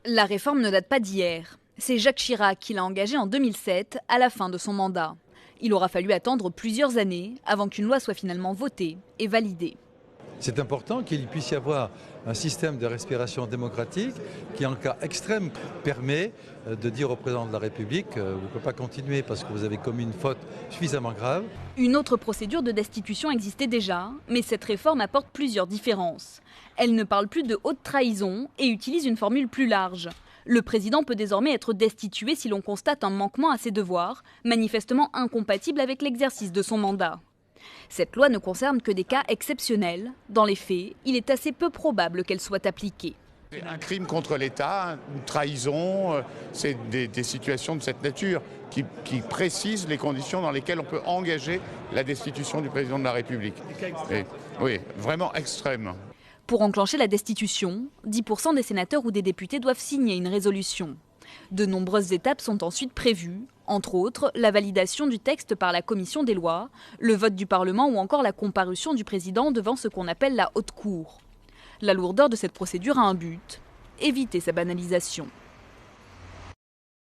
La réforme ne date pas d'hier. C'est Jacques Chirac qui l'a engagée en 2007, à la fin de son mandat. Il aura fallu attendre plusieurs années avant qu'une loi soit finalement votée et validée. C'est important qu'il puisse y avoir un système de respiration démocratique qui, en cas extrême, permet de dire au président de la République vous ne pouvez pas continuer parce que vous avez commis une faute suffisamment grave. Une autre procédure de destitution existait déjà, mais cette réforme apporte plusieurs différences. Elle ne parle plus de haute trahison et utilise une formule plus large. Le président peut désormais être destitué si l'on constate un manquement à ses devoirs, manifestement incompatible avec l'exercice de son mandat. Cette loi ne concerne que des cas exceptionnels. Dans les faits, il est assez peu probable qu'elle soit appliquée. Un crime contre l'État, une trahison, c'est des situations de cette nature qui précisent les conditions dans lesquelles on peut engager la destitution du président de la République. Oui, vraiment extrême. Pour enclencher la destitution, 10% des sénateurs ou des députés doivent signer une résolution. De nombreuses étapes sont ensuite prévues, entre autres la validation du texte par la commission des lois, le vote du Parlement ou encore la comparution du président devant ce qu'on appelle la haute cour. La lourdeur de cette procédure a un but, éviter sa banalisation.